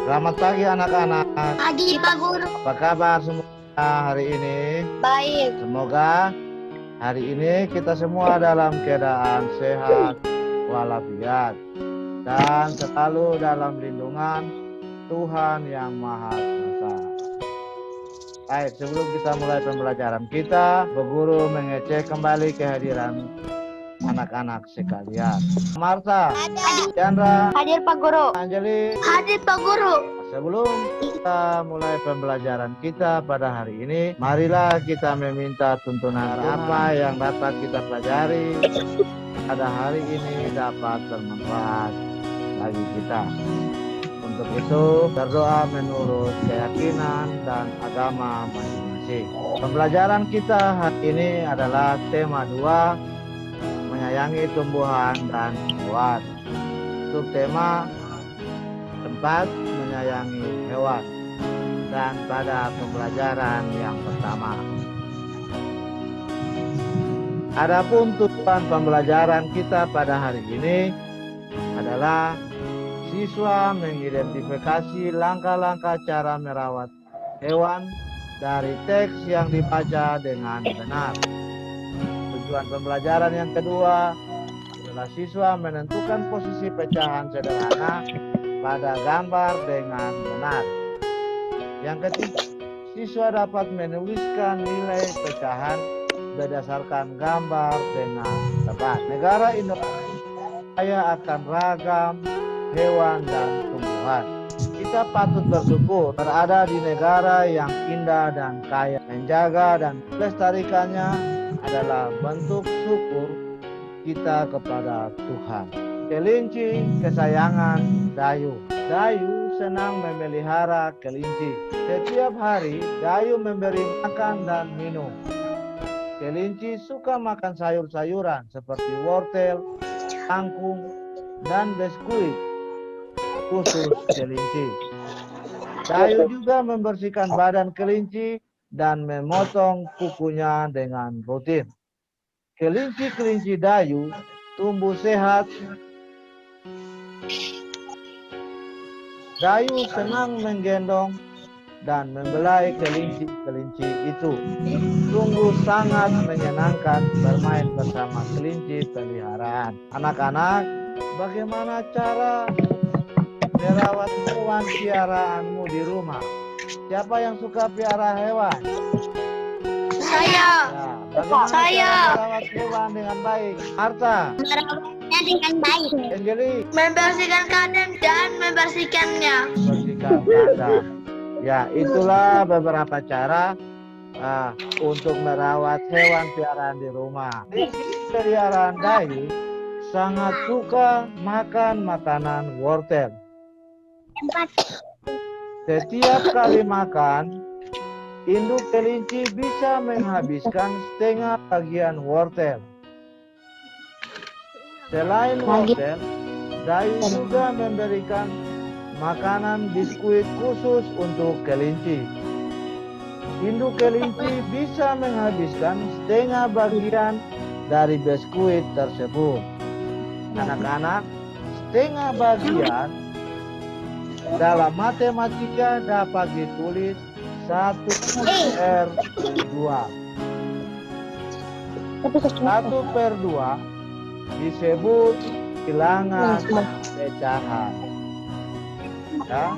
Selamat pagi anak-anak. Pagi Pak Guru. Apa kabar semua hari ini? Baik. Semoga hari ini kita semua dalam keadaan sehat walafiat dan selalu dalam lindungan Tuhan Yang Maha Kuasa. Baik, sebelum kita mulai pembelajaran kita, Bu Guru mengecek kembali kehadiran anak-anak sekalian. Marta, Chandra, Hadir Pak Guru. Anjali. Hadir Pak Guru. Sebelum kita mulai pembelajaran kita pada hari ini, marilah kita meminta tuntunan apa yang dapat kita pelajari pada hari ini dapat bermanfaat bagi kita. Untuk itu, berdoa menurut keyakinan dan agama masing-masing. Pembelajaran kita hari ini adalah tema 2, menyayangi tumbuhan dan hewan. Untuk tema 4, menyayangi hewan. Dan pada pembelajaran yang pertama, adapun tujuan pembelajaran kita pada hari ini adalah siswa mengidentifikasi langkah-langkah cara merawat hewan dari teks yang dibaca dengan benar. Tujuan pembelajaran yang kedua adalah siswa menentukan posisi pecahan sederhana pada gambar dengan benar. Yang ketiga, siswa dapat menuliskan nilai pecahan berdasarkan gambar dengan tepat. Negara Indonesia kaya akan ragam hewan dan tumbuhan. Kita patut bersyukur berada di negara yang indah dan kaya. Menjaga dan melestarikannya adalah bentuk syukur kita kepada Tuhan. Kelinci kesayangan Dayu. Dayu senang memelihara kelinci. Setiap hari Dayu memberi makan dan minum. Kelinci suka makan sayur-sayuran seperti wortel, kangkung, dan biskuit khusus kelinci. Dayu juga membersihkan badan kelinci dan memotong kukunya dengan rutin. Kelinci-kelinci Dayu tumbuh sehat. Dayu senang menggendong dan membelai kelinci-kelinci itu. Sungguh sangat menyenangkan bermain bersama kelinci peliharaan. Anak-anak, bagaimana cara merawat hewan piaraanmu di rumah? Siapa yang suka piara hewan? Saya. Ya, bagaimana Saya. cara merawat hewan dengan baik? Marta, Merawatnya dengan baik. Anjali, Membersihkan kandang dan membersihkannya. bersihkan kandang. Ya, itulah beberapa cara untuk merawat hewan piaraan di rumah. Kelinci peliharaan Dayu sangat suka makan makanan wortel. Setiap kali makan, induk kelinci bisa menghabiskan setengah bagian wortel. Selain wortel, Dayu juga memberikan makanan biskuit khusus untuk kelinci. Induk kelinci bisa menghabiskan setengah bagian dari biskuit tersebut. Anak-anak, setengah bagian dalam matematika dapat ditulis 1/2. 1/2 disebut bilangan pecahan. Ya,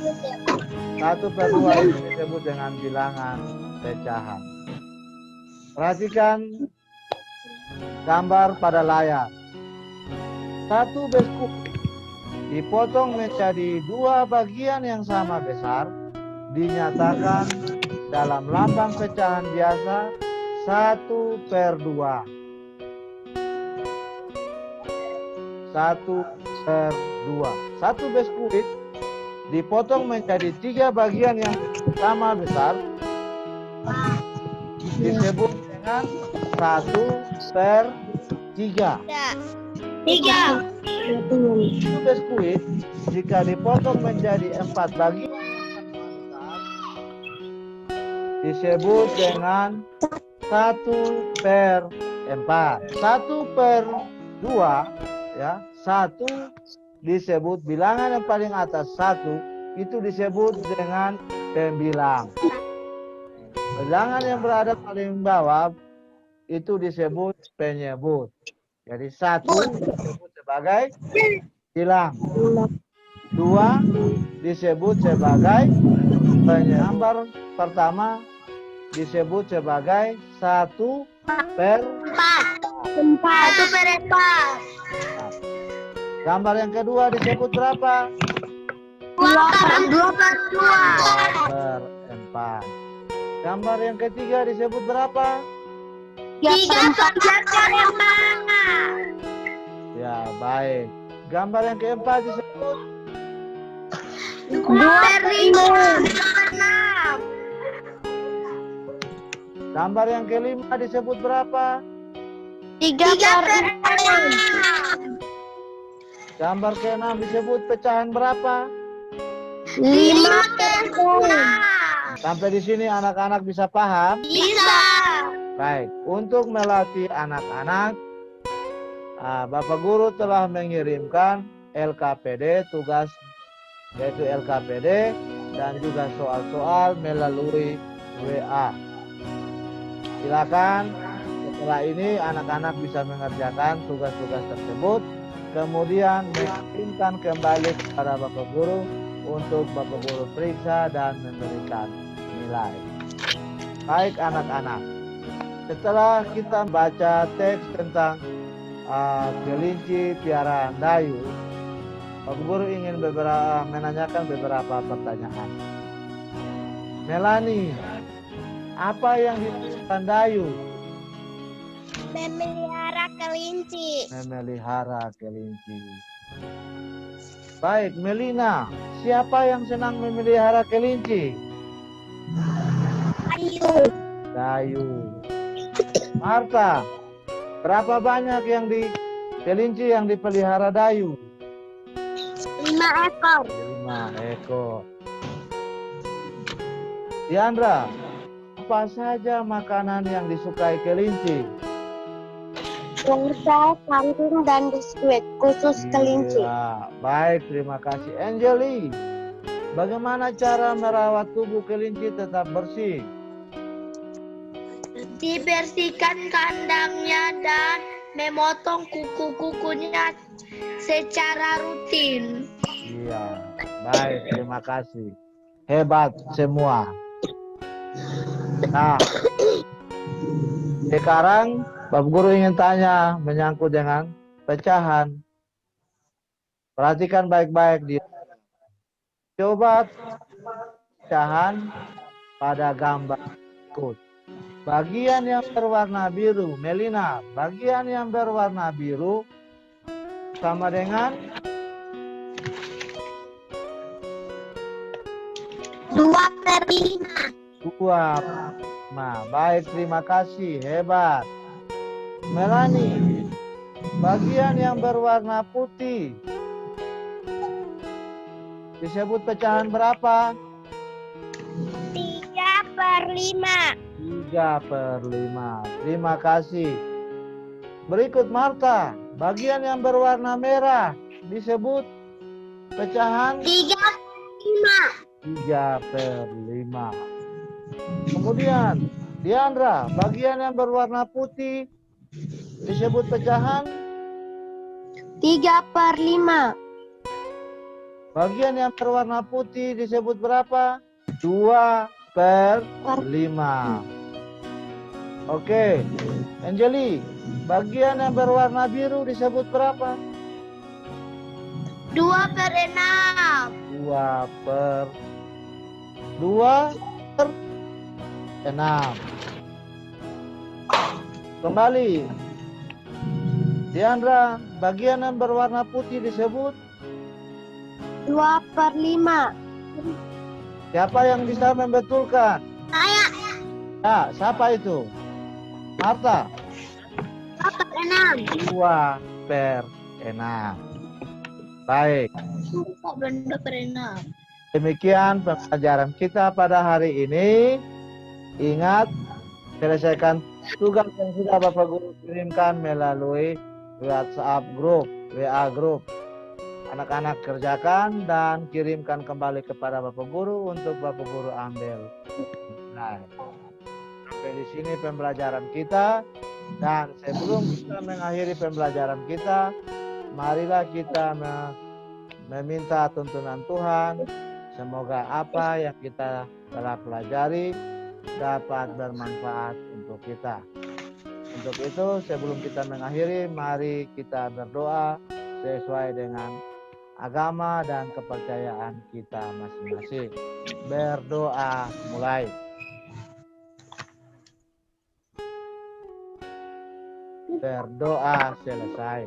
1/2 itu disebut dengan bilangan pecahan. Perhatikan gambar pada layar. Satu biskuit dipotong menjadi 2 bagian yang sama besar, dinyatakan dalam lambang pecahan biasa 1/2. 1/2. Satu biskuit dipotong menjadi 3 bagian yang sama besar, disebut dengan 1/3. 3. Satu biskuit jika dipotong menjadi 4 bagian disebut dengan 1/4. 1/2 ya, 1 disebut bilangan yang paling atas 1, itu disebut dengan pembilang. Bilangan yang berada paling bawah itu disebut penyebut. Jadi 1 disebut sebagai bilang, 2 disebut sebagai penyebut. Gambar pertama disebut sebagai 1 per 4. 1 per 4. Gambar yang kedua disebut berapa? 2 per 2. Per 4. Gambar yang ketiga disebut berapa? 3 per 4. Ya, baik. Gambar yang keempat disebut 2 per 5. 6. gambar yang kelima disebut berapa? 3 per 6. Gambar keenam disebut pecahan berapa? 5 per 6. Sampai di sini anak-anak bisa paham? Bisa. Baik, untuk melatih anak-anak, Bapak Guru telah mengirimkan LKPD, tugas yaitu LKPD dan juga soal-soal melalui WA. Silakan setelah ini anak-anak bisa mengerjakan tugas-tugas tersebut, kemudian mengirimkan kembali kepada Bapak Guru untuk Bapak Guru periksa dan memberikan nilai. Baik anak-anak, setelah kita baca teks tentang kelinci piaraan Dayu, Bapak Guru ingin menanyakan beberapa pertanyaan. Melani, apa yang dilakukan Dayu? Memelihara kelinci. Memelihara kelinci. Baik, Melina, siapa yang senang memelihara kelinci? Ayu. Dayu. Marta, berapa banyak kelinci yang dipelihara Dayu? 5 ekor. 5 ekor. Diandra, apa saja makanan yang disukai kelinci? Pulsa, kangkung, dan biskuit khusus kelinci. Iya, baik, terima kasih. Angeli, bagaimana cara merawat tubuh kelinci tetap bersih? Dibersihkan kandangnya dan memotong kuku-kukunya secara rutin. Iya, baik, terima kasih. Hebat semua. Nah, sekarang Bapak Guru ingin tanya menyangkut dengan pecahan. Perhatikan baik-baik dia. Coba pecahan pada gambar berikut. Bagian yang berwarna biru, Melina, bagian yang berwarna biru sama dengan 2 per 5. 2. Nah, baik, terima kasih, hebat. Melani, bagian yang berwarna putih disebut pecahan berapa? 3 per 5. 3 per 5. Terima kasih. Berikut Marta, bagian yang berwarna merah disebut pecahan 3 per 5. 3 per 5. Kemudian Diandra, bagian yang berwarna putih disebut pecahan 3 per 5. bagian yang berwarna putih disebut berapa? 2 per 5. Oke, Angeli, bagian yang berwarna biru disebut berapa? 2 per 6. 2 per 6. Kembali. Diandra, bagian yang berwarna putih disebut 2 per 5. siapa yang bisa membetulkan? Saya. Ya, siapa itu? Marta. 2 per 6. 2 per 6. Baik. Kok benda per 6? Demikian pembelajaran kita pada hari ini. Ingat, selesaikan tugas yang sudah Bapak Guru kirimkan melalui WhatsApp grup, WA grup. Anak-anak kerjakan dan kirimkan kembali kepada Bapak Guru untuk Bapak Guru ambil. Nah, sampai di sini pembelajaran kita. Dan sebelum kita mengakhiri pembelajaran kita, marilah kita meminta tuntunan Tuhan. Semoga apa yang kita telah pelajari dapat bermanfaat untuk kita. Untuk itu, sebelum kita mengakhiri, mari kita berdoa sesuai dengan agama dan kepercayaan kita masing-masing. Berdoa mulai. Berdoa selesai.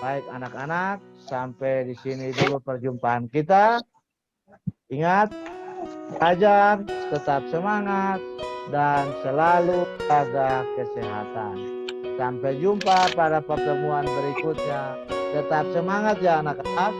Baik anak-anak, sampai di sini dulu perjumpaan kita. Ingat, belajar, tetap semangat, dan selalu jaga kesehatan. Sampai jumpa pada pertemuan berikutnya. Tetap semangat ya anak-anak.